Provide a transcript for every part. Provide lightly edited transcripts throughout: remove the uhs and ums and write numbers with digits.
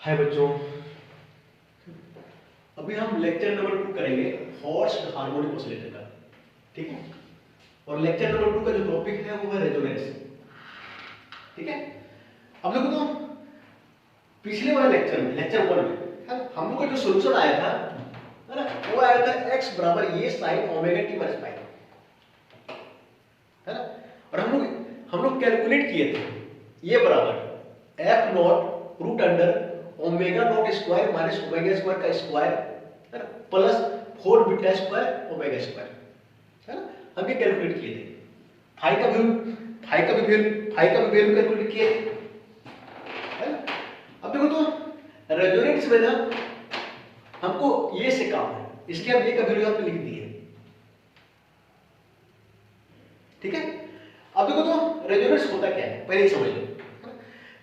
हाय बच्चों, अभी हम लेक्चर नंबर 2 करेंगे फोर्स्ड हार्मोनिक ऑसिलेटर का। ठीक है, और लेक्चर नंबर 2 का जो टॉपिक है वो है रेजोनेंस। ठीक है, अब देखो तो पिछले वाले लेक्चर में, लेक्चर 1 में हम लोग का जो सॉल्यूशन आया था है ना, वो आया था x बराबर ये sine omega T minus pi, है ना। और हम लोग कैलकुलेट किए थे ये बराबर f naught root under omega not square minus omega square का स्क्वायर, है ना, plus 4 beta square omega square, है ना। हम ये कैलकुलेट किए थे। फाई का भी वैल्यू कैलकुलेट किए थे, है ना। अब देखो तो रेजोनेंस में ना हमको ये से काम है, इसलिए हम ये का वैल्यू यहां पे लिख दिए। ठीक है, अब देखो तो रेजोनेंस होता क्या है, पहले समझ लो।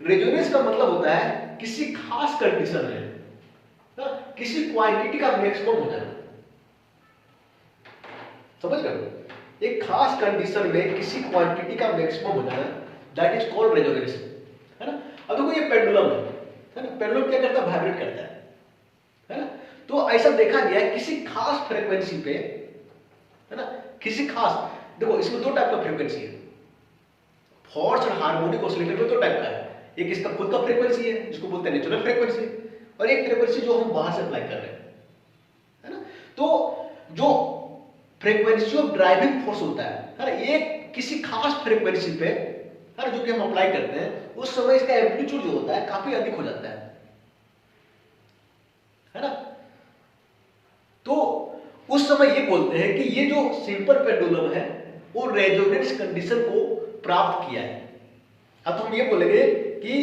रेजोनेंस का मतलब होता है किसी खास कंडीशन में किसी क्वांटिटी का मैक्सिमम हो जाना। समझ गए? एक खास कंडीशन में किसी क्वांटिटी का मैक्सिमम हो जाना, दैट इज कॉल्ड रेजोनेंस, है ना। अब देखो ये पेंडुलम है ना, पेंडुलम क्या करता है, वाइब्रेट करता है ना। तो ऐसा देखा गया है किसी खास फ्रीक्वेंसी पे, है ना, किसी खास, देखो इसमें दो टाइप का फ्रीक्वेंसी है। फोर्स्ड हार्मोनिक ऑसिलेटर में दो टाइप का है, एक इसका खुद का फ्रीक्वेंसी है जिसको बोलते हैं नेचुरल फ्रीक्वेंसी, और एक फ्रीक्वेंसी जो हम बाहर से अप्लाई कर रहे हैं, है ना। तो जो फ्रीक्वेंसी ऑफ ड्राइविंग फोर्स होता है ना, ये किसी खास फ्रीक्वेंसी पे, है ना, जो कि हम अप्लाई करते हैं, उस समय इसका एम्पलीट्यूड जो होता है काफी अधिक हो जाता है ना। तो उस समय ये बोलते हैं कि ये जो सिंपल पेंडुलम है वो रेजोनेंस कंडीशन को प्राप्त किया है। अब तो हम ये बोलेंगे कि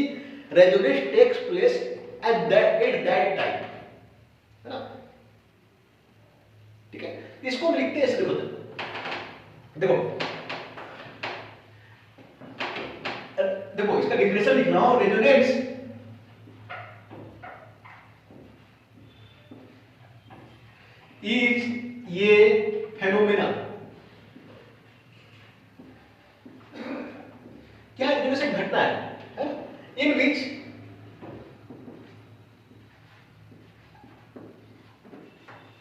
resonance takes place at that time, है ना। ठीक है, इसको हम लिखते हैं इसलिए देखो देखो इसका डिफिनेशन लिखना हो, रेजोनेंस इज ये फेनोमेना, क्या रेजोनेंस घटना है इन विच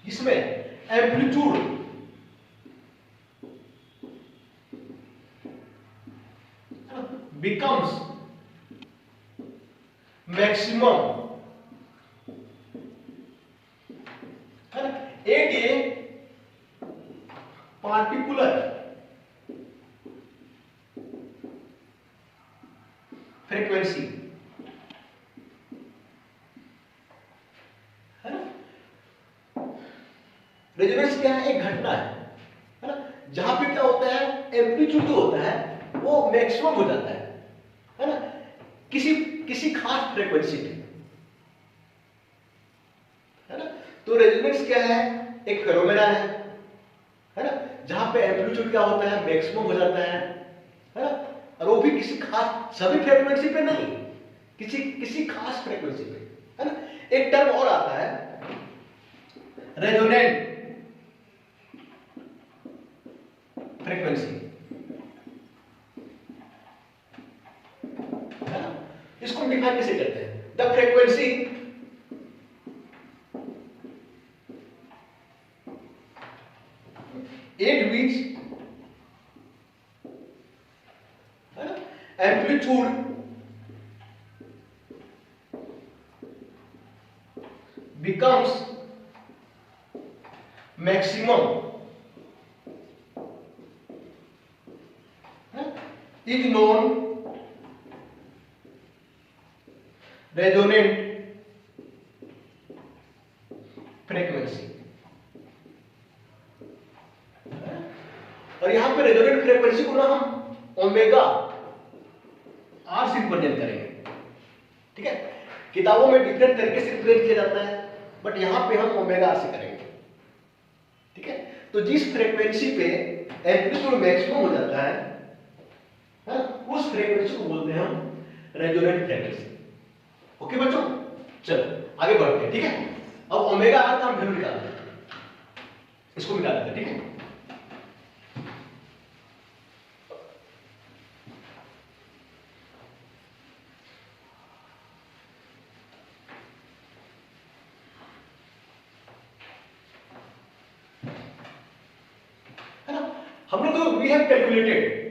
इसमें एम्पलीट्यूड becomes maximum, है ना, at a particular frequency, है ना। रेजोनेंस क्या है, एक घटना है ना, जहां पे क्या होता है, एम्पलीट्यूड जो होता है वो मैक्सिमम हो जाता है ना, किसी किसी खास फ्रीक्वेंसी पे, है ना। तो रेजोनेंस क्या है, एक फेनोमेना है ना, जहां पे एम्पलीट्यूड क्या होता है, मैक्सिमम हो जाता है ना, और वो भी किसी खास, सभी फ्रीक्वेंसी पे नहीं, किसी किसी खास फ्रीक्वेंसी पे, है ना। एक टर्म और आता है रेजोनेंट फ्रीक्वेंसी, है ना। इसको हम डिफाइन कैसे करते हैं, द फ्रीक्वेंसी एट विच, है ना, amplitude becomes maximum is known resonant frequency। और यहां पे रेजोनेंट फ्रीक्वेंसी को ना हम ओमेगा आर से रिप्रेजेंट करेंगे। ठीक है, किताबों में डिफरेंट तरीके से रिप्रेजेंट किया जाता है, बट यहां पे हम ओमेगा आर से करेंगे। ठीक है, तो जिस फ्रीक्वेंसी पे एम्पलीट्यूड मैक्सिमम हो जाता है उस फ्रीक्वेंसी को बोलते हैं हम रेजोनेंट फ्रीक्वेंसी। ओके बच्चों, चलो आगे बढ़ते हैं। ठीक है, अब ओमेगा आर का हम वैल्यू निकालते हैं, इसको निकाल लेते हैं। ठीक है, हम लोग तो वी हैव कैलकुलेटेड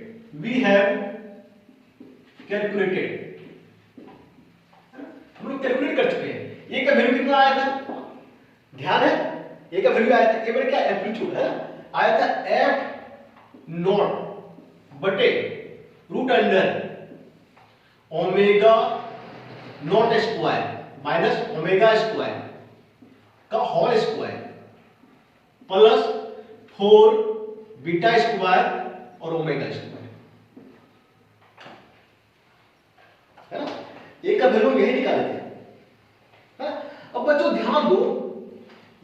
हम लोग कैलकुलेट कर चुके हैं। ये का वैल्यू कितना आया था, ध्यान है, ये का वैल्यू आया था, ये मेरा क्या एम्पलीट्यूड है ना, आया था एफ नॉट बटे root under omega not square minus omega square का whole square plus 4 beta square और ओमेगा स्क्वायर, है ना। एक का वैल्यू यही निकाले थे, है ना। अब बच्चों ध्यान दो,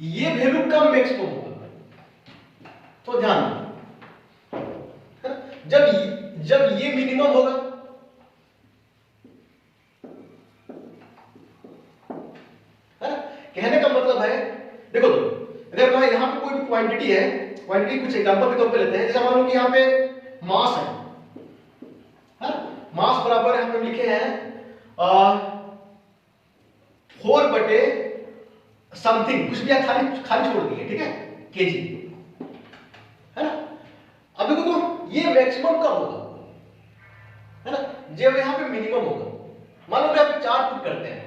ये वैल्यू कब मैक्सिमम होगा, तो ध्यान दो, है ना। जब ये मिनिमम होगा, है ना। कहने का मतलब है, देखो तो अगर मैं यहां पे कोई भी क्वांटिटी है, क्वांटिटी कुछ एग्जांपल के तौर पे लेते हैं, जैसे मान लो कि यहां पे मास है, मास बराबर है, हम लिखे हैं 4 बटे समथिंग, कुछ भी खाली खाली छोड़ दिए, ठीक है, केजी, है ना। अब देखो तो ये मैक्सिमम कब होगा, है ना, जब यहां पे मिनिमम होगा। मान लो कि आप 4 पुट करते हैं,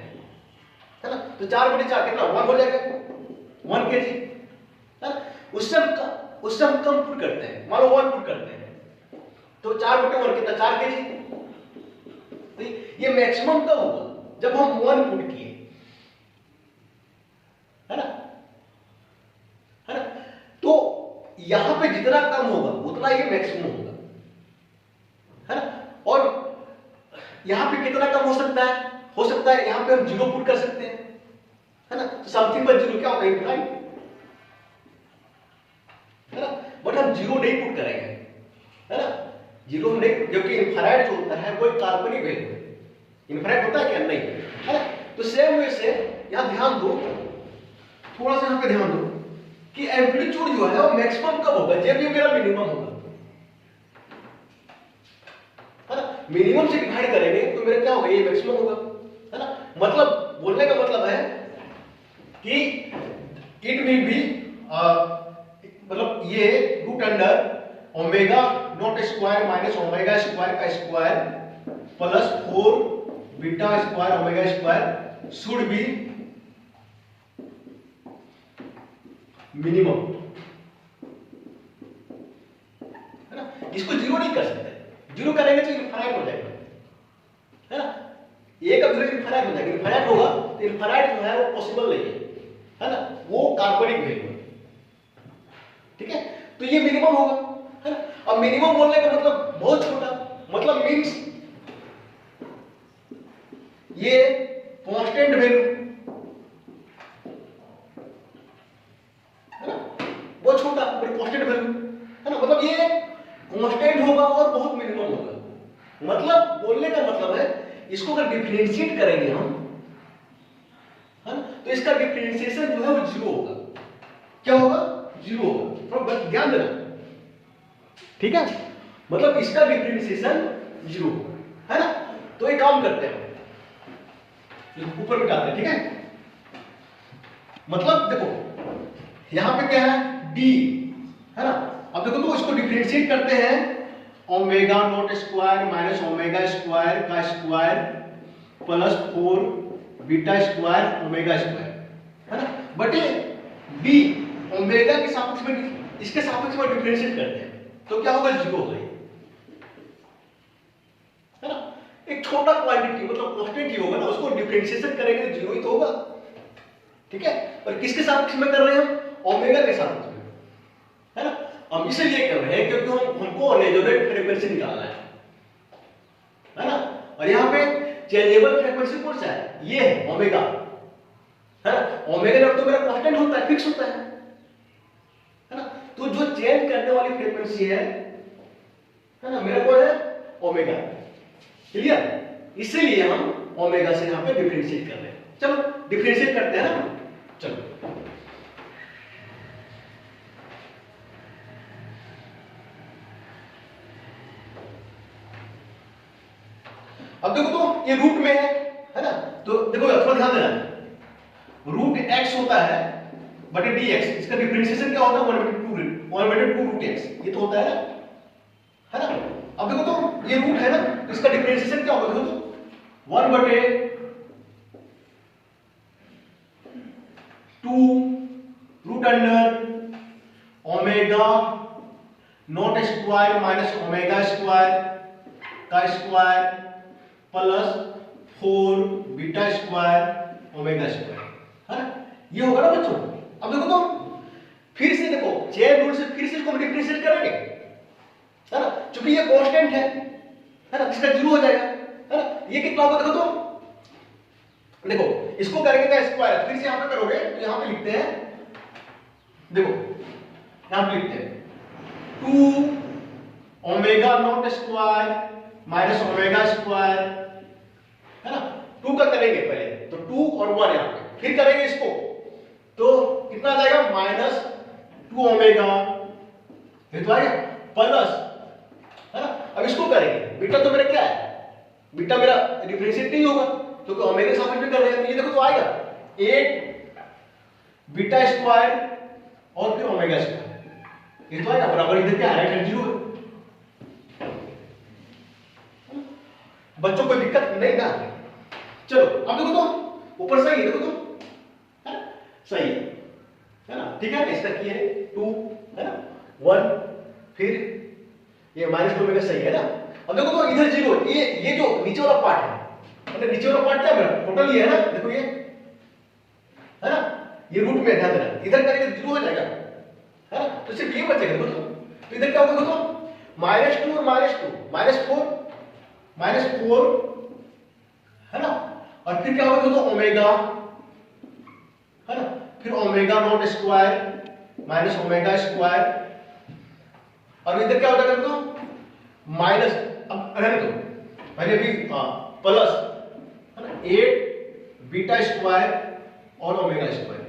है ना, तो 4 बटे 4 कितना 1 हो जाएगा, 1 केजी, है ना। उससे हम कम पुट करते हैं, मान लो 1 पुट करते हैं, तो 4 बटे 1 कितना 4 केजी। तो ये मैक्सिमम कब होगा, जब हम 1 पुट किए, है ना, है ना। तो यहां पे जितना कम होगा उतना ये मैक्सिमम होगा, है ना। और यहां पे कितना कम हो सकता है, यहां पे हम 0 पुट कर सकते हैं, है ना। तो समथिंग पर 0 क्या होता है, इनफाइनाइट, है ना। बट हम 0 नहीं पुट करेंगे, है ना, 0 हम नहीं, क्योंकि इनफाइनाइट जो होता है वो एक काल्पनिक वैल्यू है। इनफाइनाइट होता है क्या, नहीं, है ना। तो सेम वे से यहां ध्यान दो, थोड़ा सा यहां पे ध्यान दो कि एम्पलीट्यूड जो है वो मैक्सिमम कब होगा, जब ये मेरा मिनिमम होगा, है ना। मिनिमम से डिवाइड करेंगे तो मेरा क्या होगा, ये मैक्सिमम होगा, है ना। मतलब बोलने का मतलब है कि इट विल बी, मतलब ये root under omega not square minus omega square का square plus 4 beta square omega square should be minimum, है ना। इसको 0 नहीं कर सकते, 0 करेंगे तो इनफाइनाइट हो जाएगा, है ना। ये का वैल्यू इनफाइनाइट हो जाएगा, इनफाइनाइट होगा तो इनफाइनाइट जो है वो पॉसिबल नहीं है ना, वो काल्पनिक वैल्यू है, ठीक है। तो ये मिनिमम होगा, है ना। अब मिनिमम बोलने का मतलब बहुत छोटा, मतलब मींस ये कांस्टेंट वैल्यू, है ना, बहुत छोटा बट कांस्टेंट वैल्यू, है ना। मतलब ये कांस्टेंट होगा और बहुत मिनिमम होगा। मतलब बोलने का मतलब है, इसको अगर डिफरेंशिएट करेंगे हम, है ना, तो इसका डिफरेंशिएशन जो है वो 0 होगा। क्या होगा, 0 होगा, बस ध्यान देना, ठीक है। मतलब इसका डिफरेंशिएशन 0 है ना। तो एक काम करते हैं, ऊपर मिटाते हैं, ठीक है। मतलब देखो यहां पे क्या है, d, है ना। अब देखो तो इसको डिफरेंशिएट करते हैं, omega not square minus omega square का square plus 4 beta square omega square, है ना। बटे d ओमेगा के सापेक्ष में, इसके सापेक्ष में डिफरेंशिएट करते हैं तो क्या होगा, 0 होगा, है ना। एक छोटा क्वांटिटी मतलब कांस्टेंट ही होगा ना, उसको डिफरेंशिएशन करेंगे तो 0 ही तो होगा, ठीक है। और किसके सापेक्ष में कर रहे हैं हम, ओमेगा के सापेक्ष में, है ना। हम इसलिए कर रहे हैं क्योंकि हमको रेजोनेंट फ्रीक्वेंसी निकालना है ना। और यहाँ पे चेंजेबल फ्रीक्वेंसी कौन सा है, ये है ओमेगा, है ना। ओमेगा नॉट तो मेरा कांस्टेंट होता है, फिक्स होता है ना। तो जो चेंज करने वाली फ्रीक्वेंसी है ना, मेरा कौन है, ओमेगा, क्लियर। इसीलिए हम ओमेगा से यहाँ पे डिफरेंशिएट कर रहे हैं। चलो डिफरेंशिएट करते हैं ना, चलो। अब देखो तो ये रूट में है ना, तो देखो थोड़ा ध्यान देना, रूट x होता है बटे dx, इसका डिफरेंशिएशन क्या होता है, 1/2 रूट x, ये तो होता है ना, है ना। अब देखो तो ये रूट है ना, तो इसका डिफरेंशिएशन क्या होगा, देखो तो 1/2 root under omega not square minus omega square का square plus 4 beta square omega square, है ना। ये होगा ना बच्चों। अब देखो तो फिर से देखो चेन रूल से फिर से इसको डिफरेंशिएट करेंगे, है ना, क्योंकि ये कांस्टेंट है ना, इसका जीरो हो जाएगा, है ना। ये कितना होगा देखो तो, देखो इसको करेंगे का स्क्वायर, फिर से यहां पे करोगे तो यहां पे लिखते हैं, देखो यहां पे लिखते हैं 2 omega naught square minus omega square, है ना। 2 का करेंगे पहले तो 2 और 1 यहां पे, फिर करेंगे इसको तो कितना आ जाएगा -2 ओमेगा, ये तो आएगा प्लस, है ना। अब इसको करेंगे, बीटा तो मेरा क्या है, बीटा मेरा डिफरेंशिएट नहीं होगा क्योंकि ओमेगा के साथ में कर रहे हैं, तो ये देखो तो आएगा 8 बीटा स्क्वायर और फिर ओमेगा स्क्वायर, ये तो आएगा बराबर, इधर क्या है, राइट 0 है। बच्चों को दिक्कत नहीं ना। चलो अब देखो तो ऊपर सही है, देखो तो है ना, सही है ना, ठीक है। इसका किया है 2, है ना, 1 फिर ये -2 ओमेगा सही है ना। अब देखो तो इधर 0, ये जो नीचे वाला पार्ट है, मतलब नीचे वाला पार्ट क्या है मेरा, टोटल ये है ना, देखो ये है ना, ये रूट में ध्यान देना, इधर करेंगे तो 0 हो जाएगा, है ना, तो सिर्फ ये बचेगा देखो तो इधर क्या होगा देखो तो -2 और -2 -4 है ना, और फिर क्या होगा देखो तो ओमेगा, है ना, फिर omega naught square minus omega square, और इधर क्या होता है देखो माइनस, अब रहने दो पहले भी प्लस, है ना, 8 बीटा स्क्वायर और ओमेगा स्क्वायर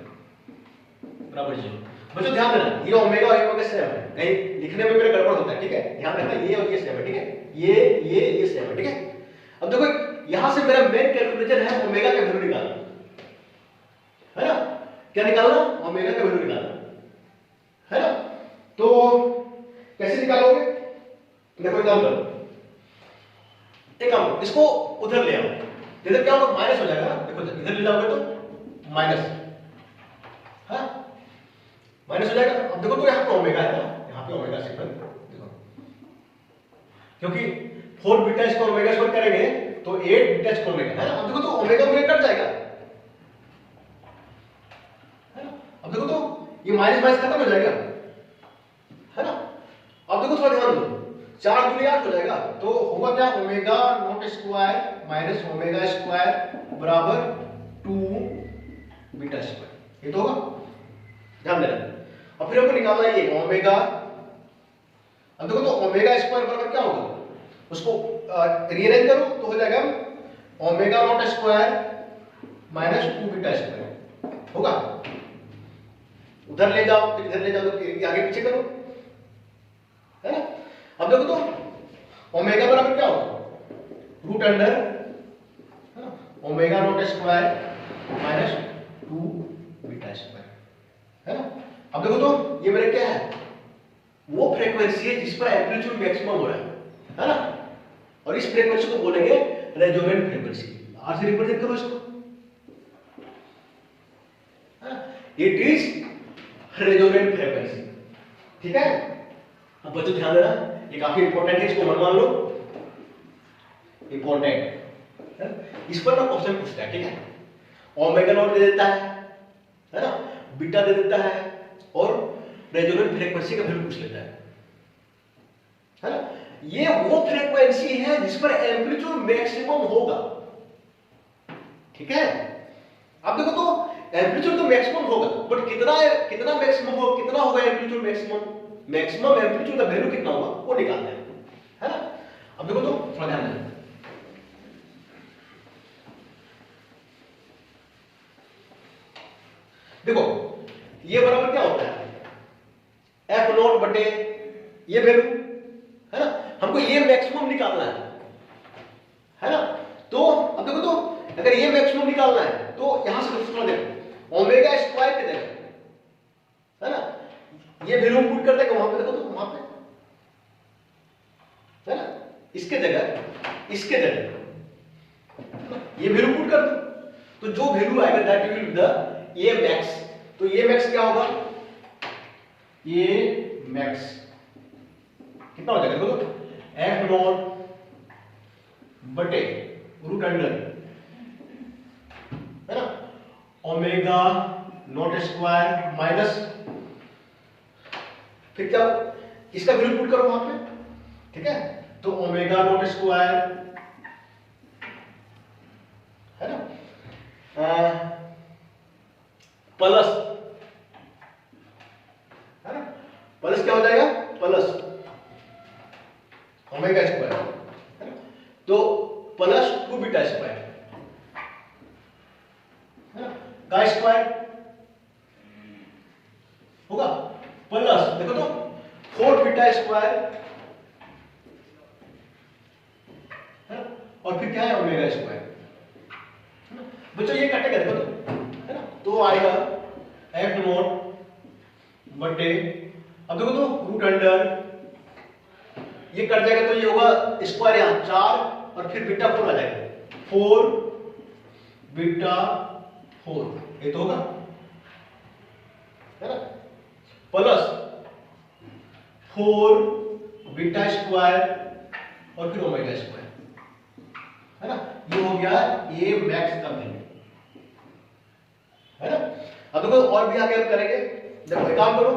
बराबर 0। बच्चों ध्यान देना, ये ओमेगा और ओमेगा सेम है, कहीं लिखने में मेरा गड़बड़ होता है, ठीक है, ध्यान रखना, ये और ये सेम है, ठीक है, ये सेम है, ठीक है। अब देखो यहां से मेरा मेन कैलकुलेशन है ओमेगा का वैल्यू निकालना, है ना, क्या निकालना, ओमेगा का वैल्यू निकालना, है ना। तो कैसे निकालोगे, देखो एक काम करो, एक काम करो, इसको उधर ले आओ, इधर क्या होगा माइनस हो जाएगा ना, देखो इधर ले जाओगे तो माइनस, हाँ माइनस हो जाएगा। अब देखो तो यहाँ पे ओमेगा है ना, यहाँ पे ओमेगा सिग्नल देखो, क्योंकि 4 बीटा स्क्वायर ओमेगा स्क्वायर करेंगे तो 8 बीटा स्क्वायर ओमेगा, है ना। अब देखो तो ओमेगा ओमेगा कट जाएगा, है ना। अब देखो तो ये माइनस माइनस खत्म हो जाएगा, है ना। अब देखो थोड़ा ध्यान दो, 4 दूनी 8 हो जाएगा, तो होगा क्या, omega naught square minus omega square बराबर 2 बीटा स्क्वायर, ये तो होगा, ध्यान देना। अब फिर हमको निकालना है ये ओमेगा, अब देखो तो ओमेगा स्क्वायर बराबर क्या होगा, उसको रीअरेंज करो तो हो जाएगा omega naught square minus 2 beta square होगा, उधर ले जाओ फिर इधर ले जाओ, तो आगे पीछे करो, है ना। अब देखो तो ओमेगा बराबर क्या होगा, रूट अंडर, है ना, omega naught square minus 2 beta square, है ना। अब देखो तो ये मेरा क्या है, वो फ्रीक्वेंसी है जिस पर एम्पलीट्यूड मैक्सिमम हो रहा है ना, और इस फ्रीक्वेंसी को बोलेंगे रेजोनेंट फ्रीक्वेंसी, आर से रिप्रेजेंट करो इसको, इट इज रेजोनेंट फ्रीक्वेंसी, ठीक है। अब बच्चों ध्यान देना, ये काफी इंपॉर्टेंट है, इसको मन मान लो, इंपॉर्टेंट है, इस पर ना क्वेश्चन पूछता है, ठीक है। ओमेगा नॉट दे देता है ना, बीटा दे देता है और रेजोनेंट फ्रीक्वेंसी का वैल्यू पूछ लेता है ना। ये वो फ्रीक्वेंसी है जिस पर एम्पलीट्यूड मैक्सिमम होगा, ठीक है। अब देखो तो एम्पलीट्यूड तो मैक्सिमम होगा, बट कितना मैक्सिमम होगा, कितना होगा एम्पलीट्यूड मैक्सिमम एम्पलीट्यूड का वैल्यू कितना होगा वो निकालना है ना। अब देखो तो थोड़ा ध्यान देना, देखो ये बराबर क्या होता है, एफ नॉट बटे ये वैल्यू, है ना, हमको ये मैक्सिमम निकालना है ना। तो अब देखो तो अगर ये मैक्सिमम निकालना है तो यहां से थोड़ा देखो, ओमेगा स्क्वायर के जगह, है ना, ये वैल्यू पुट कर देगा वहां पे, देखो तो वहां पे, इसके जगह ये वैल्यू पुट कर दो, तो जो वैल्यू आएगा that will be the A max. तो ए मैक्स क्या होगा, ए मैक्स कितना हो जाएगा देखो, एफ नॉट बटे रूट अंडर, है ना, ओमेगा नॉट स्क्वायर माइनस, फिर क्या इसका वैल्यू पुट करो वहां पे, ठीक है, तो ओमेगा नॉट स्क्वायर, है ना, प्लस, है ना, प्लस क्या हो जाएगा, प्लस ओमेगा स्क्वायर, है ना, तो प्लस 2 बीटा स्क्वायर, है ना, का स्क्वायर होगा, प्लस देखो तो 4 बीटा स्क्वायर, है ना, और फिर क्या है ओमेगा स्क्वायर, है ना, बच्चों ये कटेगा देखो तो, है ना, तो आएगा एफ नॉट बटे, अब देखो तो रूट अंडर, ये कट जाएगा तो ये होगा स्क्वायर यहां 4 और फिर बीटा 4 आ जाएगा, 4 बीटा 4, ये तो होगा, है ना, प्लस 4 बीटा स्क्वायर और फिर ओमेगा स्क्वायर, है ना, ये हो गया ए मैक्स का वैल्यू, है ना। अब देखो और भी आगे हम करेंगे, देखो एक काम करो,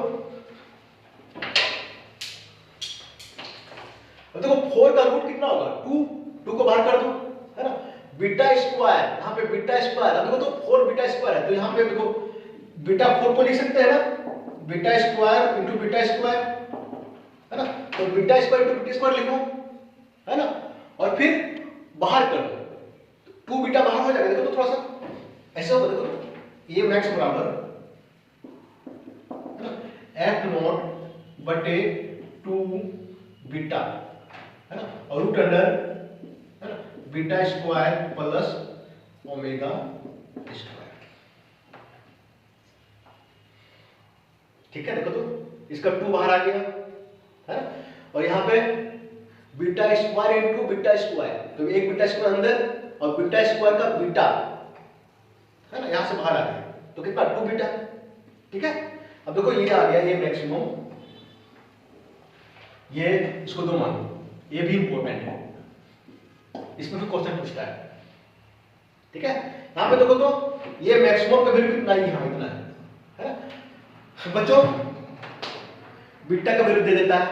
अब देखो 4 का रूट कितना होगा 2 को बाहर कर दो, है ना, बीटा स्क्वायर, यहां पे बीटा स्क्वायर, अब देखो तो 4 बीटा स्क्वायर है, तो यहां पे देखो बीटा 4 को लिख सकते हैं ना, beta square into beta square, है ना, तो beta square into beta square लिखो, है ना, और फिर बाहर कर दो, 2 बीटा बाहर हो जाएगा, देखो तो थोड़ा सा ऐसे होगा, देखो ये मैक्स बराबर, है ना, एफ नॉट बटे 2 बीटा, है ना, और रूट अंडर, है ना, beta square plus omega square, ठीक है, देखो तो इसका 2 बाहर आ गया, है ना, और यहां पे beta square into beta square, तो एक बीटा स्क्वायर अंदर और बीटा स्क्वायर का बीटा, है ना, यहां से बाहर आ गया, तो कितना 2 बीटा, ठीक है। अब देखो ये आ गया ये मैक्सिमम, ये इसको 2 मानो, ये भी इंपॉर्टेंट है, इसमें भी क्वेश्चन पूछता है, ठीक है। यहां पे देखो तो ये मैक्सिमम का वैल्यू कितना है, यहां इतना है ना, बच्चों बीटा का वैल्यू दे देता है,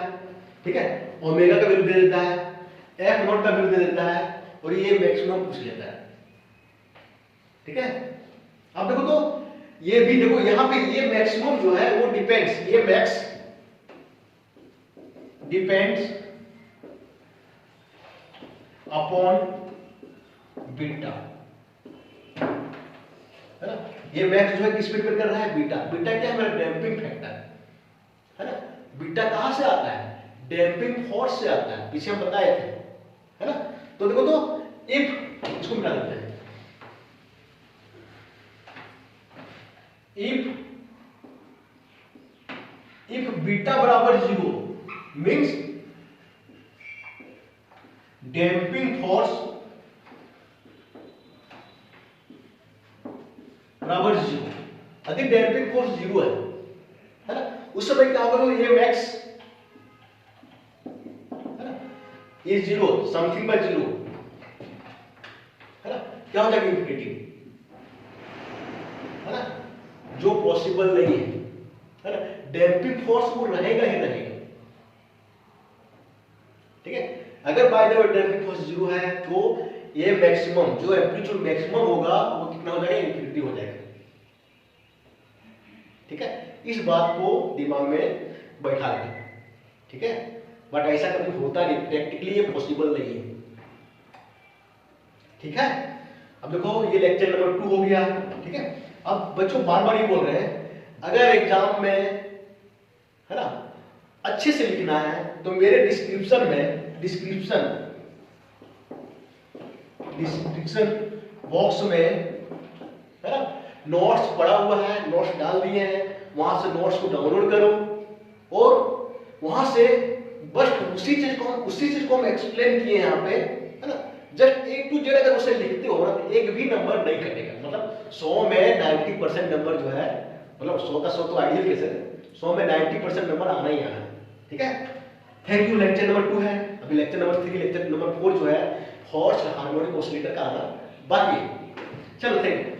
ठीक है, ओमेगा का वैल्यू दे देता है, एफ नॉट का वैल्यू दे देता है, और ये मैक्सिमम पूछ लेता है, ठीक है। अब देखो तो ये भी देखो यहां पे ये मैक्सिमम जो है वो डिपेंड्स, ये मैक्स डिपेंड्स अपॉन बीटा, है ना, ये मैक्स जो है किस पे डिपेंड कर रहा है, बीटा, बीटा क्या है हमारा डैम्पिंग फैक्टर, है ना, बीटा कहां से आता है, डैम्पिंग फोर्स से आता है, पीछे हम बताए थे, है ना, तो देखो तो इफ इसको मिटा देते हैं, if बीटा बराबर 0 मीन्स डैम्पिंग फोर्स बराबर 0, यदि डैम्पिंग फोर्स 0 है ना, उस समय क्या होगा, ये मैक्स, है ना, ये 0 समथिंग बाय 0, है ना, क्या हो जाएगा इंफिनिटी, है ना, जो पॉसिबल नहीं है ना, डैम्पिंग फोर्स वो रहेगा ही रहेगा, ठीक है। अगर by the way damping force 0 है तो ये मैक्सिमम जो एम्पलीट्यूड मैक्सिमम होगा वो कितना हो जाएगा, इंफिनिटी हो जाएगा, ठीक है। इस बात को दिमाग में बैठा लें, ठीक है, बट ऐसा कभी होता नहीं, प्रैक्टिकली ये पॉसिबल नहीं है, ठीक है। अब देखो ये लेक्चर नंबर 2 हो गया, ठीक है। अब बच्चों बार बार ये बोल रहे हैं, अगर एग्जाम में, है ना, अच्छे से लिखना है तो मेरे डिस्क्रिप्शन बॉक्स में, है ना, नोट्स पड़ा हुआ है, नोट्स डाल दिए हैं, वहां से नोट्स को डाउनलोड करो और वहां से बस उसी चीज को हम एक्सप्लेन किए यहाँ पे, है ना। जस्ट A to Z अगर उसे लिखते हो ना तो एक भी नंबर नहीं कटेगा। मतलब 100 में 90% नंबर जो है, मतलब 100 का 100 तो आइडियल केस है, 100 में 90% नंबर आना ही आना है, ठीक है। Thank you. लेक्चर नंबर 2 है, अभी लेक्चर नंबर 3 लेक्चर नंबर 4 जो है हॉर्स हार्मोनिक ऑसिलेटर का आना बाकी है। चलो थैंक यू।